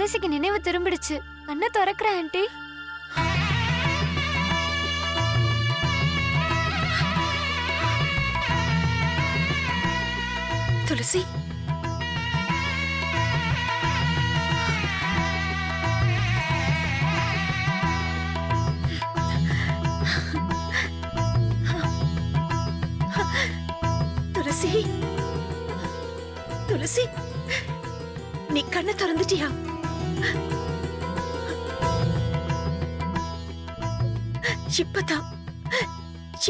துளசிக்கு நினைவு திரும்பிடுச்சு. கண்ணை திறக்கிற ஆண்டி. துளசி, துளசி, துளசி, நீ கண்ணை திறந்துட்டியா?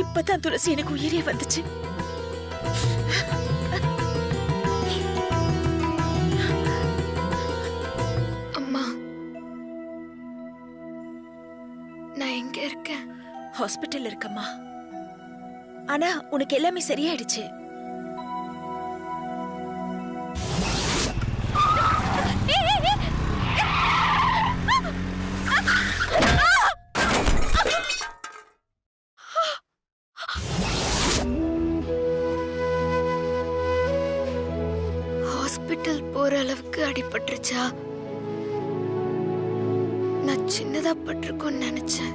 இப்பதான் துளசி எனக்கு உயிரே வந்துச்சு. அம்மா, நான் எங்க இருக்கேன்? ஹாஸ்பிட்டல் இருக்கம்மா. ஆனா உனக்கு எல்லாமே சரியாயிடுச்சு. ஹாஸ்பிட்டல் போற அளவுக்கு அடிபட்டுருச்சா? நான் சின்னதா பட்டிருக்கோன்னு நினைச்சேன்.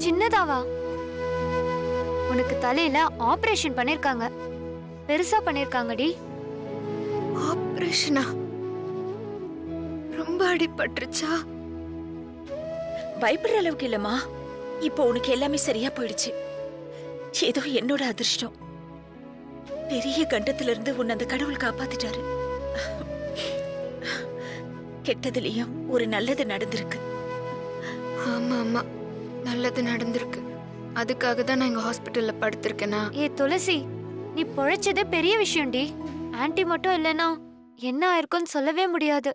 சின்னதாவா? உனக்கு தலையில ஆபரேஷன் பண்ணிருக்காங்க. பெருசா பண்ணிருக்காங்கடி. ஆபரேஷனா? ரொம்ப அடிபட்டுருச்சா? பயப்படுற அளவுக்கு இல்லம்மா. இப்போ உனக்கு எல்லாமே சரியா போயிடுச்சு. ஏதோ என்னோட அதிர்ஷ்டம். பெரிய கண்டத்துல இருந்து உன்னை அந்த கடவுள் காப்பாத்திட்டாரு. கெட்டதுலயும் ஒரு நல்லது நடந்திருக்கு. ஆமா ஆமா, நல்லது நடந்திருக்கு. அதுக்காக தான் நான் இங்க ஹாஸ்பிட்டல்ல படுத்திருக்கேனா? ஏ துளசி, நீ பொழைச்சதே பெரிய விஷயம்டி. ஆன்ட்டி மட்டும் இல்லைன்னா என்ன ஆயிருக்குன்னு சொல்லவே முடியாது.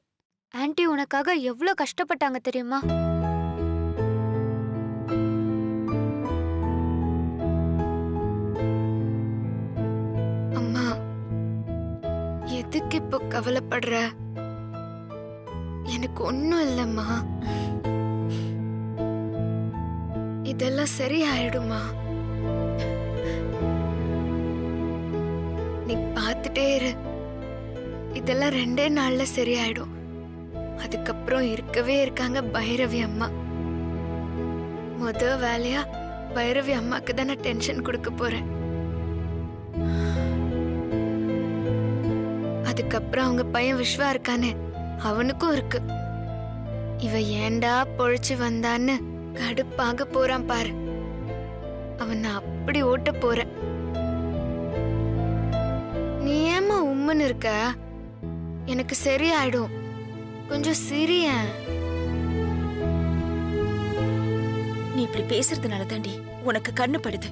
ஆன்ட்டி உனக்காக எவ்வளவு கஷ்டப்பட்டாங்க தெரியுமா? அம்மா, எதுக்கு இப்போ கவலைப்படுற? எனக்கு ஒண்ணும் இல்லம்மா. இதெல்லாம் சரியாயிடுமா? நீ பார்த்துட்டே இரு. இதெல்லாம் 2 நாள்ல சரியாயிடும். அதுக்கப்புறம் இருக்கவே இருக்காங்க பைரவி அம்மா. முத வேலையா பைரவி அம்மாக்கு தான் நான் டென்ஷன் கொடுக்க போறேன். அதுக்கப்புறம் அவங்க பையன் விஸ்வா இருக்கானே, அவனுக்கும் இருக்கு. இவ ஏண்டா பொழைச்சு வந்தான்னு கடுப்பாக போறான் பாரு. அவனை அப்படி ஓட்ட போற. நீ ஏமா உம்முன்னு இருக்க? எனக்கு சரியாயிடும். கொஞ்சம் சிரிய. நீ இப்படி பேசுறதுனால தாண்டி உனக்கு கண்ணு படுது.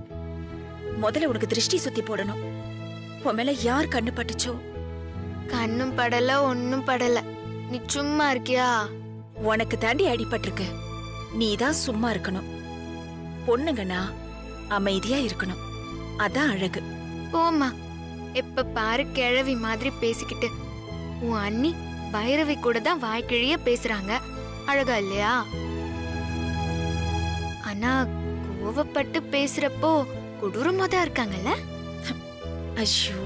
முதல்ல உனக்கு திருஷ்டி சுத்தி போடணும். உன் மேல யார் கண்ணு பட்டுச்சோ? கண்ணும் படல, ஒன்னும் படல. நீ சும்மா இருக்கியா? உனக்கு தாண்டி அடிபட்டிருக்கு. நீதான் சும்மா இருக்கணும். பொண்ணுங்கனா அமைதியா இருக்கணும். அதான் அழகு. போமா, எப்ப பாரு கிழவி மாதிரி பேசிக்கிட்டு. உன் அண்ணி பைரவி கூட தான் வாய்க்கிழிய பேசுறாங்க. அழகா இல்லையா? ஆனா கோவப்பட்டு பேசுறப்போ கொடூரமா தான் இருக்காங்கல்ல. ஐயோ,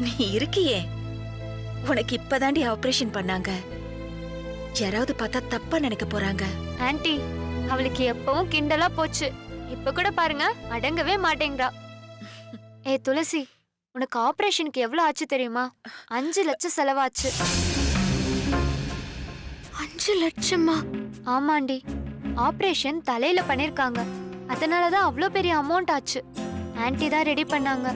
நீ இருக்கியே. உனக்கு இப்பதாண்டி ஆபரேஷன் பண்ணாங்க. யாராவது பார்த்தா தப்பா நினைக்க போறாங்க. ஆன்ட்டி, அவளுக்கு எப்பவும் கிண்டலா போச்சு. இப்ப கூட பாருங்க, அடங்கவே மாட்டேங்கிறா. ஏ துளசி, உனக்கு ஆபரேஷனுக்கு எவ்வளவு ஆச்சு தெரியுமா? 5 லட்சம் செலவாச்சு. 5 லட்சமா? ஆமாண்டி, ஆபரேஷன் தலையில பண்ணிருக்காங்க. அதனாலதான் அவ்வளோ பெரிய அமௌண்ட் ஆச்சு. ஆன்ட்டி தான் ரெடி பண்ணாங்க.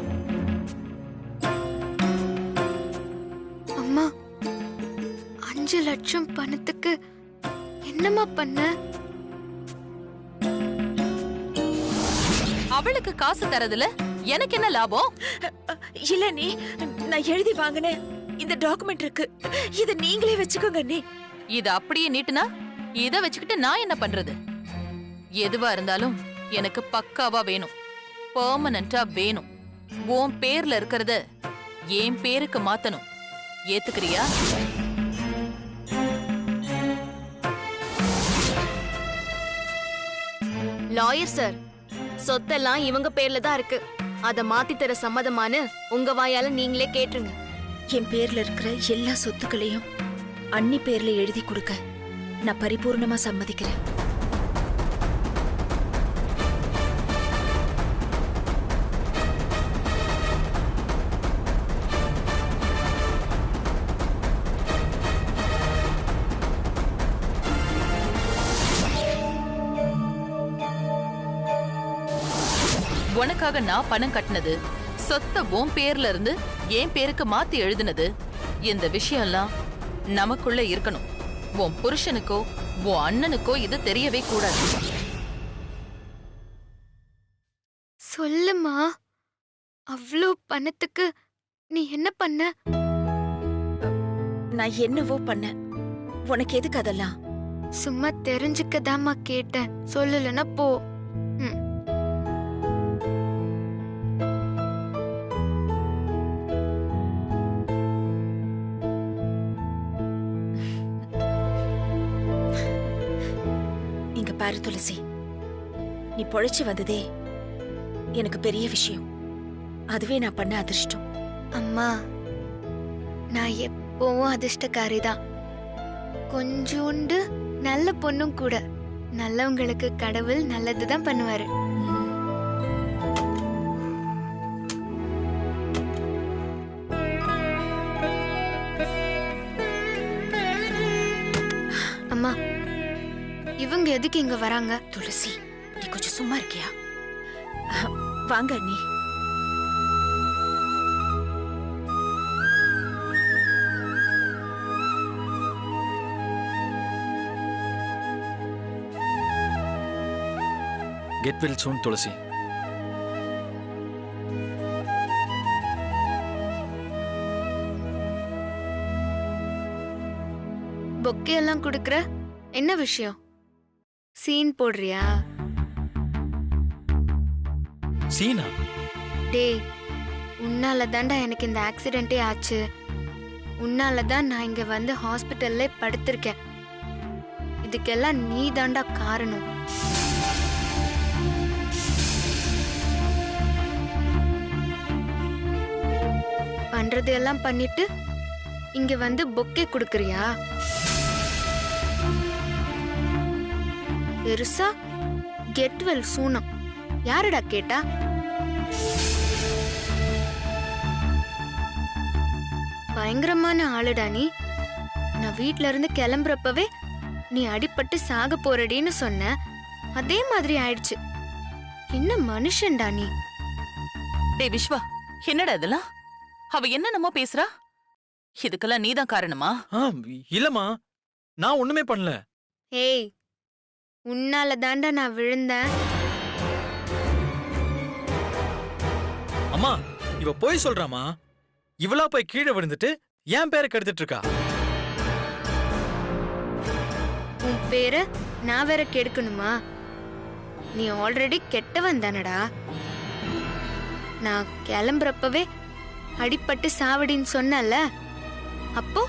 அம்மா, 5 லட்சம் பணத்துக்கு என்னம்மா பண்ண? அவளுக்கு காசு தரதுல எனக்கு என்ன லாபம்? இல்ல நீ, நான் எழுதி வாங்கின இந்த டாக்குமெண்ட் இருக்கு. இத நீங்களே வச்சுக்கோங்க நீ. இத அப்படியே நீட்டுனா இத வச்சுக்கிட்டு நான் என்ன பண்றது? எதுவா இருந்தாலும் எனக்கு பக்காவா வேணும், பெர்மனண்டா வேணும். உன் பேர்ல இருக்கிறத என் பேருக்கு மாத்தணும். ஏத்துக்கிறியா? லாயர் சார், சொத்தெல்லாம் இவங்க பேர்ல தான் இருக்கு. அத மாத்தி தர சம்மதமானு உங்க வாயால நீங்களே கேட்டுருங்க. என் பேர்ல இருக்கிற எல்லா சொத்துக்களையும் அண்ணி பேர்ல எழுதி கொடுக்க நான் பரிபூர்ணமா சம்மதிக்கிறேன். உனக்காக நான் பணம் கட்டினது, சொத்த உன் பேர்ல இருந்து என் பேருக்கு மாத்தி எழுதுனது, இந்த விஷயம்லாம் நமக்குள்ள இருக்கணும். உன் புருஷனுக்கோ உன் அண்ணனுக்கோ இது தெரியவே கூடாது. சொல்லுமா, அவ்வளோ பணத்துக்கு நீ என்ன பண்ண? நான் என்னவோ பண்ணேன். உனக்கு எதுக்கு அதெல்லாம்? சும்மா தெரிஞ்சுக்கதாம்மா கேட்டேன். சொல்லலன்னா போ. இங்க பாரு துளசி, நீ பொழைச்சு வந்ததே எனக்கு பெரிய விஷயம். அதுவே நான் பண்ண அதிர்ஷ்டம். அம்மா, நான் எப்பவும் அதிர்ஷ்டக்காரி தான். கொஞ்சோண்டு நல்ல பொண்ணும் கூட. நல்லவங்களுக்கு கடவுள் நல்லதுதான் பண்ணுவாரு. அம்மா, இவங்க எதுக்கு இங்க வராங்க? துளசி, நீ கொஞ்சம் சும்மா இருக்கியா? வாங்க அண்ணி. Get well soon, Tulasi. Bouquet எல்லாம் குடுக்கற என்ன விஷயம்? சீன் போடுறியா? சீனா? டேய், உன்னால தான்டா எனக்கு இந்த ஆக்சிடென்ட்டே ஆச்சு. உன்னால தான் நான் இங்க வந்து ஹாஸ்பிட்டல்ல படுத்திருக்கேன். இதுக்கெல்லாம் நீ தான்டா காரணம். பண்றது எல்லாம் பண்ணிட்டு இங்க வந்து பொக்கே குடுக்கறியா? பெருசா கெட் வெல் சூனம். யாருடா கேட்டா? பயங்கரமான ஆளுடா நீ. நான் வீட்ல இருந்து கிளம்புறப்பவே நீ அடிபட்டு சாக போறடின்னு சொன்ன. அதே மாதிரி ஆயிடுச்சு. என்ன மனுஷன்டா நீ? டேய் விஸ்வா, என்னடா இதெல்லாம்? அவ என்னென்னமோ பேசுறா. இதுக்கெல்லாம் நீதான் காரணமா? இல்லம்மா, நான் ஒண்ணுமே பண்ணல. ஏய், உன்னால தாண்டா நான் விழுந்தேன். அம்மா, இவ போய் சொல்றாமா? இவளா போய் கீழே விழுந்துட்டு என் பேரை கெடுத்துட்டு இருக்கா. உன் பேரை நான் வேற கெடுக்கணுமா? நீ ஆல்ரெடி கெட்டவன் தானடா. நான் கிளம்புறப்பவே அடிபட்டு சாவடின்னு சொன்னல, அப்போ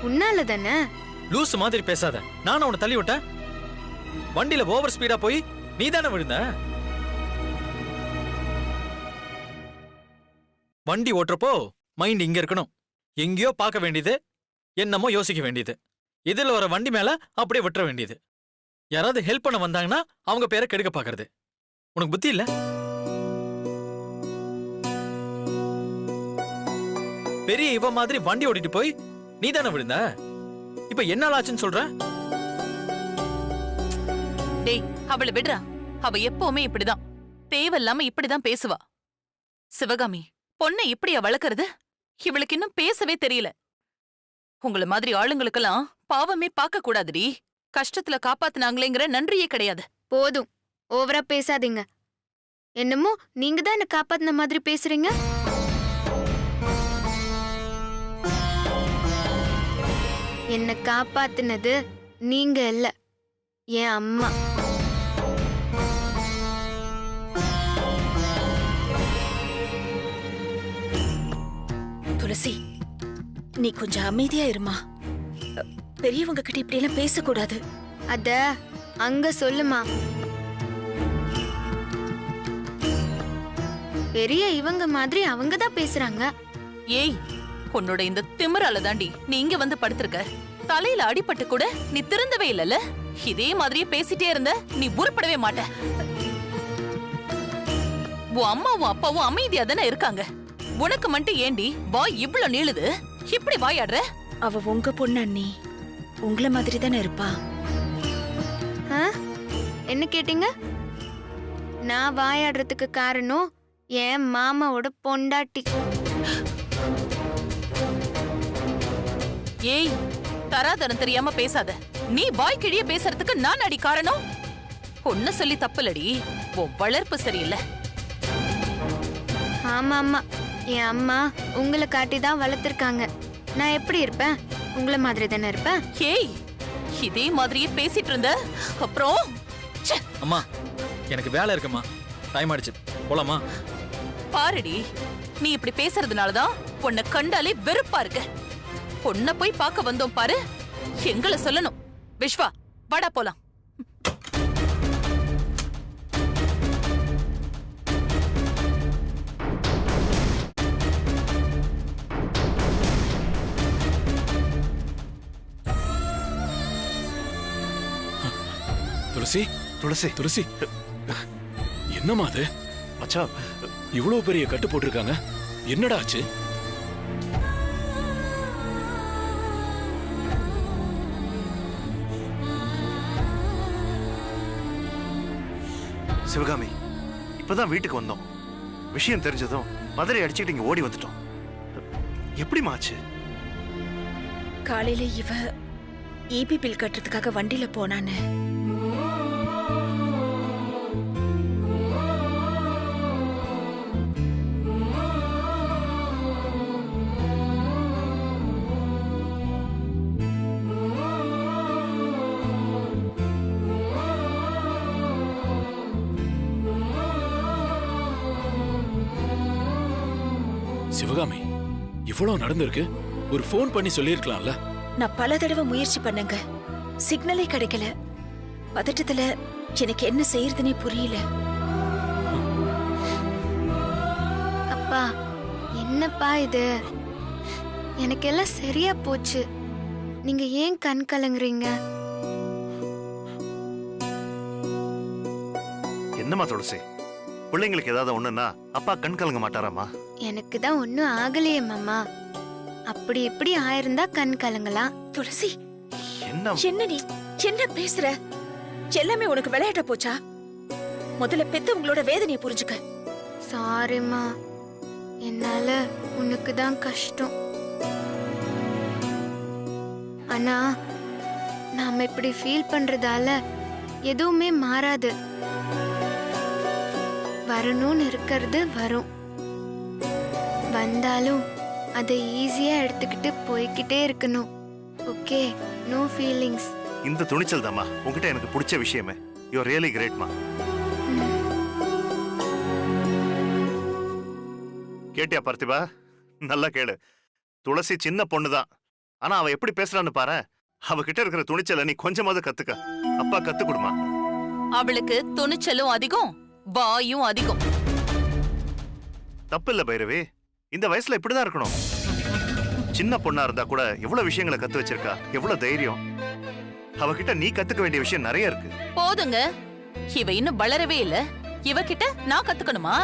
உன்னால தானே. லூசு மாதிரி பேசாத. நானும் உன்னை தள்ளி விட்டேன். வண்டியில ஓவர் ஸ்பீடா போய் நீ தானே விழுந்த. வண்டி ஓட்டுறப்போ மைண்ட் இங்க இருக்கணும். எங்கேயோ பார்க்க வேண்டியது, என்னமோ யோசிக்க வேண்டியது. இதுல வர வண்டி மேல அப்படியே விட்டுற வேண்டியது. யாராவது ஹெல்ப் பண்ண வந்தாங்கன்னா அவங்க பேரை கெடுக்க பாக்குறது. உனக்கு புத்தி இல்ல? பெரிய இவ மாதிரி வண்டி ஓட்டிட்டு போய் நீ தானே விழுந்த. இப்ப என்ன ஆச்சுன்னு சொல்ற? டேய், அவளை விடுறா. அவ எப்பவுமே இப்படிதான், தேவையில்லாம இப்படிதான் பேசுவா. சிவகாமி, பொண்ணை இப்படியா வளர்க்கறது? இவளுக்கு இன்னும் பேசவே தெரியல. உங்கள மாதிரி ஆளுங்களுக்கெல்லாம் பாவமே பார்க்க கூடாதுடி. கஷ்டத்துல காப்பாத்துனாங்களேங்கிற நன்றியே கிடையாது. போதும், ஓவரா பேசாதீங்க. என்னமோ நீங்க தான் என்ன காப்பாத்தின மாதிரி பேசுறீங்க. என்ன காப்பாத்தினது நீங்க இல்ல, என் அம்மா. துளசி, நீ கொஞ்சம் அமைதியா இருமா. பெரியவங்க கிட்ட இப்படி எல்லாம் பேசக்கூடாது. அத அங்க சொல்லுமா. பெரிய இவங்க மாதிரி அவங்க தான் பேசுறாங்க. ஏய், உன்னோட இந்த திமிரால தாண்டி நீ இங்க வந்து படுத்திருக்க. தலையில அடிபட்டு கூட நீ திருந்தவே இல்லல. இதே மாதிரியே பேசிட்டே இருந்த நீ உருப்படவே மாட்ட. உன் அம்மாவும் அப்பாவும் அமைதியா தானே இருக்காங்க. உனக்கு மட்டும் ஏண்டி வாய் இவ்வளவு நீளுது? இப்படி வாயாடுற? அவ உங்க பொண்ணு அண்ணி, உங்கள மாதிரி தானே இருப்பா. ஆ? என்ன கேட்டீங்க? நான் வாயாடுறதுக்கு காரணம் என் மாமாவோட பொண்டாட்டி. ஏய், தராதரம் தெரியாம பேசாத. நீ வாய் கிழிய பேசுறதுக்கு நான் அடி காரணம். ஒன்ன சொல்லி தப்புலடி, உன் வளர்ப்பு சரியில்லை. ஆமா ஆமா, என் அம்மா உங்களை காட்டி தான் வளர்த்துருக்காங்க. நான் எப்படி இருப்பேன்? உங்களை மாதிரி தானே இருப்பேன். ஏய், இதே மாதிரியே பேசிட்டு இருந்த அப்புறம் ச்சே. அம்மா எனக்கு வேலை இருக்குமா, டைம் ஆயிடுச்சு, போலாமா? பாருடி, நீ இப்படி பேசுறதுனாலதான் உன்னை கண்டாலே வெறுப்பா இருக்கு. பொண்ண போய் பார்க்க வந்தோம் பாரு, எங்களை சொல்லணும். விஸ்வா, வாடா போலாம். துளசி, துளசி, துளசி, என்னம்மா அது? மச்சான், இவ்வளவு பெரிய கட்டு போட்டிருக்காங்க, என்னடா ஆச்சு? சிவகாமி, இப்பதான் வீட்டுக்கு வந்தோம். விஷயம் தெரிஞ்சதும் மதுரை அடிச்சுக்கிட்டு இங்க ஓடி வந்துட்டோம். எப்படிமா ஆச்சு? காலையில இவ ஈபி பில் கட்டுறதுக்காக வண்டியில போனான்னு. சிவகாமி, இவ்வளவு நடந்திருக்கு, ஒரு போன் பண்ணி சொல்லிருக்கலாம்ல. நான் பல தடவை முயற்சி பண்ணங்க, சிக்னலே கிடைக்கல. பதட்டத்துல எனக்கு என்ன செய்யறதுனே புரியல. அப்பா, என்னப்பா இது? எனக்கு எல்லாம் சரியா போச்சு. நீங்க ஏன் கண் கலங்குறீங்க? என்னம்மா துளசி, பிள்ளைங்களுக்கு ஏதாவது ஒண்ணுன்னா அப்பா கண் கலங்க மாட்டாராமா? எனக்கு தான் ஒன்னும் ஆகலையே மாமா. அப்படி இப்படி ஆயிருந்தா கண் கலங்கலாம். துளசி, என்ன என்ன நீ என்ன பேசுற? எல்லாமே உனக்கு விளையாட்ட போச்சா? முதல்ல பெத்த உங்களோட வேதனையை புரிஞ்சுக்க. சாரிம்மா, என்னால உனக்கு தான் கஷ்டம். ஆனா நாம இப்படி ஃபீல் பண்றதால எதுவுமே மாறாது. வரணும்னு இருக்கிறது வரும். வந்தாலும் அதை ஈஸியா எடுத்துக்கிட்டு போய்கிட்டே இருக்கணும். Okay, no feelings. இந்த துணிச்சல் தாமா உங்ககிட்ட எனக்கு பிடிச்ச விஷயமே. யூ ஆர் ரியலி கிரேட்மா. கேட்டியா பார்த்திபா? நல்லா கேளு. துளசி சின்ன பொண்ணுதான், ஆனா அவ எப்படி பேசுறான்னு பாரு. அவகிட்ட இருக்கிற துணிச்சலை நீ கொஞ்சமாவது கத்துக்க. அப்பா கத்து கொடுமா. அவளுக்கு துணிச்சலும் அதிகம், வாயும் அதிகம். தப்பு இல்ல பைரவி, இந்த வயசுல இப்படிதான் இருக்கணும். சின்ன பொண்ணா இருந்தா கூட எவ்வளவு விஷயங்களை கத்து வச்சிருக்கா, எவ்வளவு தைரியம். அவகிட்ட நீ கத்துக்க வேண்டிய விஷயம் நிறைய இருக்கு. போதுங்க, இவ இன்னும் வளரவே இல்ல, இவகிட்ட நான் கத்துக்கணுமா?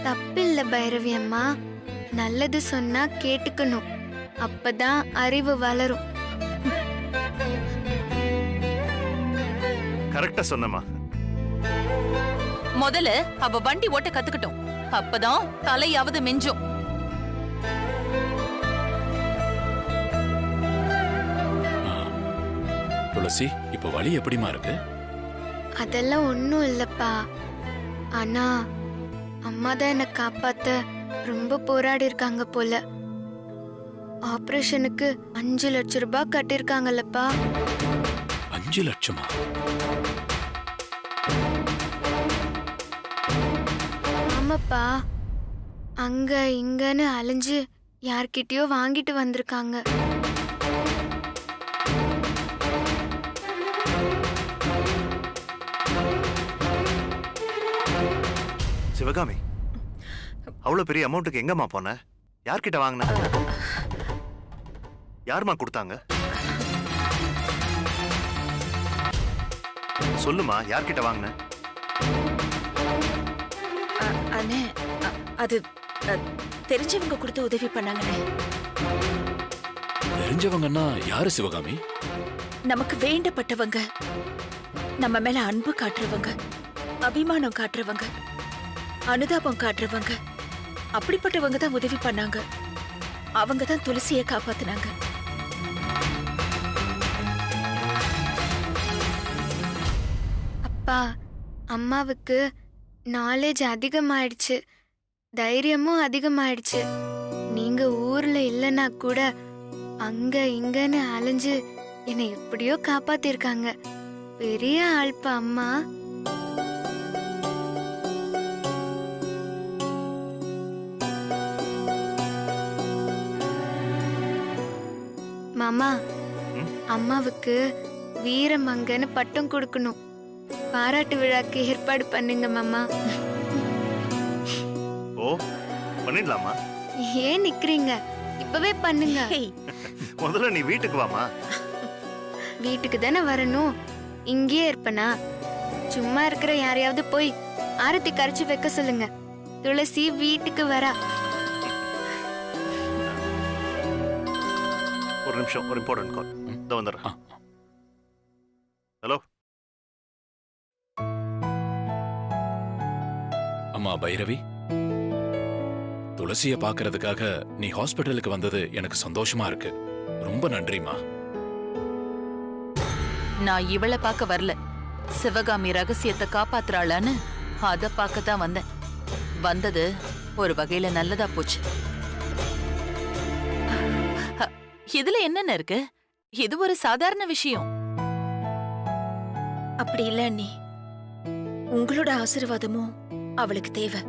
தப்பில்ல பைரவி அம்மா, நல்லது சொன்னா கேட்டுக்கணும். அப்பதான் அறிவு வளரும். கரெக்டா சொன்னமா. முதல்ல அவ வண்டி ஓட்ட கத்துக்கட்டும், அப்பதான் தலையாவது மிஞ்சும். துளசி, இப்ப வலி எப்படிமா இருக்கு? அதெல்லாம் ஒண்ணும் இல்லப்பா. ஆனா அம்மா தான் என்னை காப்பாத்த ரொம்ப போராடி இருக்காங்க போல. ஆபரேஷனுக்கு 5 லட்சம் ரூபாய் கட்டிருக்காங்கல்லப்பா. 5 லட்சமா? ஆமாப்பா, அங்க இங்கன்னு அலைஞ்சு யார்கிட்டயோ வாங்கிட்டு வந்திருக்காங்க. சிவகாமி, அவ்வளவு பெரிய அமௌண்ட்டுக்கு எங்கம்மா போன? யார்கிட்ட வாங்கின? யாரும்மா கொடுத்தாங்க? சொல்லுமா, யார்கிட்ட வாங்கின? அண்ணே, அது தெரிஞ்சவங்க கொடுத்து உதவி பண்ணாங்கண்ணே. தெரிஞ்சவங்கன்னா யாரு சிவகாமி? நமக்கு வேண்டப்பட்டவங்க, நம்ம மேல அன்பு காட்டுறவங்க, அபிமானம் காட்டுறவங்க, அனுதாபம் காட்டுறவங்க, அப்படிப்பட்டவங்க தான் உதவி பண்ணாங்க. அவங்க தான் துளசியை காப்பாத்தினாங்க. அப்பா, அம்மாவுக்கு நாலேஜ் அதிகமாயிடுச்சு, தைரியமும் அதிகமாயிடுச்சு. நீங்க ஊர்ல இல்லைன்னா கூட அங்க இங்கன்னு அலைஞ்சு என்னை எப்படியோ காப்பாத்திருக்காங்க. பெரிய ஆள்பா அம்மா. மாமா, அம்மாவுக்கு வீரமங்கன்னு பட்டம் கொடுக்கணும். பாராட்டு விழாக்கு ஏற்பாடு பண்ணுங்க மாமா. ஓ, பண்ணிடலாமா? ஏன் நிக்கிறீங்க? இப்பவே பண்ணுங்க. முதல்ல நீ வீட்டுக்கு வாமா. வீட்டுக்கு தானே வரணும், இங்கேயே இருப்பனா? சும்மா இருக்கிற யாரையாவது போய் ஆரத்தி கரைச்சு வைக்க சொல்லுங்க. துளசி வீட்டுக்கு வரா. ஒரு நிமிஷம், ஒரு இம்பார்ட்டன்ட் கால். இதோ வந்துடுறேன். ஹலோ. அம்மா பைரவி, துளசிய பாக்குறதுக்காக நீ ஹாஸ்பிட்டலுக்கு வந்தது எனக்கு சந்தோஷமா இருக்கு. ரொம்ப நன்றிமா. நான் இவளை பார்க்க வரல, சிவகாமி ரகசியத்தை காப்பாத்துறாளான்னு அத பார்க்கத்தான் வந்தேன். வந்தது ஒரு வகையில நல்லதா போச்சு. இதுல என்னென்ன இருக்கு? இது ஒரு சாதாரண விஷயம். அப்படி இல்ல அண்ணி, உங்களோட ஆசீர்வாதமும் அவளுக்கு தேவை.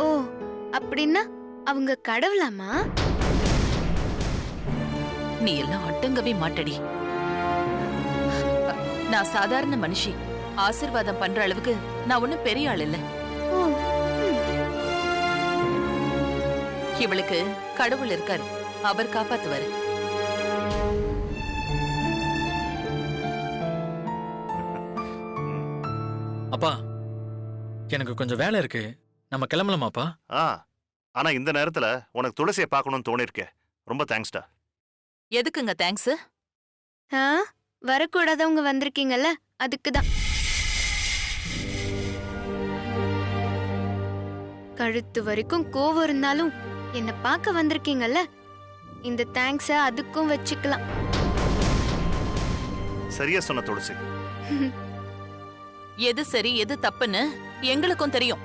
ஓ, அப்படின்னா அவங்க கடவுளாமா? நீ எல்லாம் அடங்கவே மாட்டடி. நான் சாதாரண மனுஷி. ஆசீர்வாதம் பண்ற அளவுக்கு நான் ஒண்ணும் பெரிய ஆள் இல்ல. ஓ, இவளுக்கு கடவுள் இருக்காரு, அவர் காப்பாத்துவாரு. அப்பா, எனக்கு கொஞ்சம் வேலை இருக்கு, நம்ம கிளம்பலாமாப்பா? ஆனா இந்த நேரத்துல உனக்கு துளசியை பார்க்கணும்னு தோணிருக்கே, ரொம்ப தேங்க்ஸ்டா. எதுக்குங்க தேங்க்ஸ்? வரக்கூடாதவங்க வந்திருக்கீங்கல்ல, அதுக்குதான். கழுத்து வரைக்கும் கோவம் இருந்தாலும் என்ன பார்க்க வந்திருக்கீங்கல்ல, இந்த தேங்க்ஸ அதுக்கும் வச்சுக்கலாம். சரியா சொன்ன துளசி. எது சரி எது தப்புன்னு எங்களுக்கும் தெரியும்.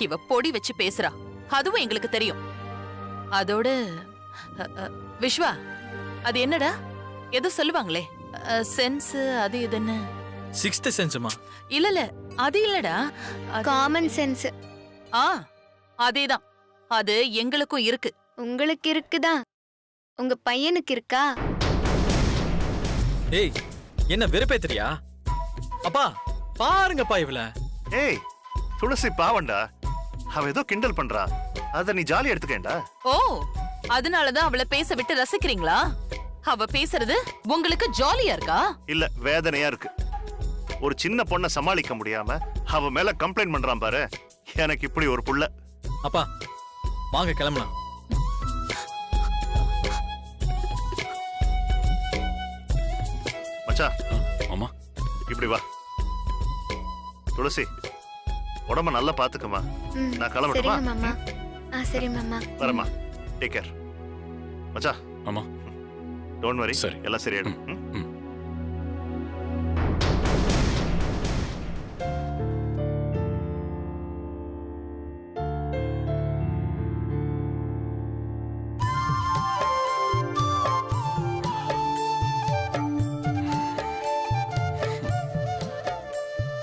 இவ பொடி வச்சு பேசுறா, அதுவும் எங்களுக்கு தெரியும். அதோட விஸ்வா, அது என்னடா எதோ சொல்லுவாங்களே, சென்ஸ் அது இதுன்னு. சிக்ஸ்த் சென்ஸ்மா? இல்ல அது இல்லடா, காமன் சென்ஸ். அதேதான், அது எங்களுக்கும் இருக்கு. உங்களுக்கு இருக்குதா? உங்க பையனுக்கு இருக்கா? ஏய், என்ன வெறுப்பேத்துறியா? அப்பா பாருங்கப்பா இவள. ஏய், துளசி பாவண்டா, அவ ஏதோ கிண்டல் பண்றா, அத நீ ஜாலியா எடுத்துக்கேண்டா. ஓ, அதனாலதான் அவளை பேச விட்டு ரசிக்கிறீங்களா? அவ பேசுறது உங்களுக்கு ஜாலியா இருக்கா? இல்ல, வேதனையா இருக்கு. ஒரு சின்ன பொண்ண சமாளிக்க முடியாம அவ மேல கம்ப்ளைண்ட் பண்றான் பாரு. எனக்கு இப்படி ஒரு புள்ள. அப்பா வாங்க கிளம்பலாம். மச்சா, ஆமா, இப்படி வா. துளசி, உடம்ப நல்லா பாத்துக்கமா. நான் கிளம்பணுமா? சரிங்க மாமா. சரி மாமா. வரமா, டேக் கேர். மச்சா. ஆமா, டோன்ட் வரி, சரி, எல்லாம் சரியாயிடும்.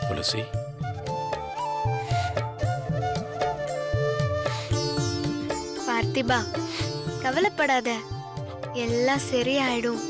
துளசி, பார்த்திபா, கவலைப்படாத, எல்லாம் சரியாயிடும்.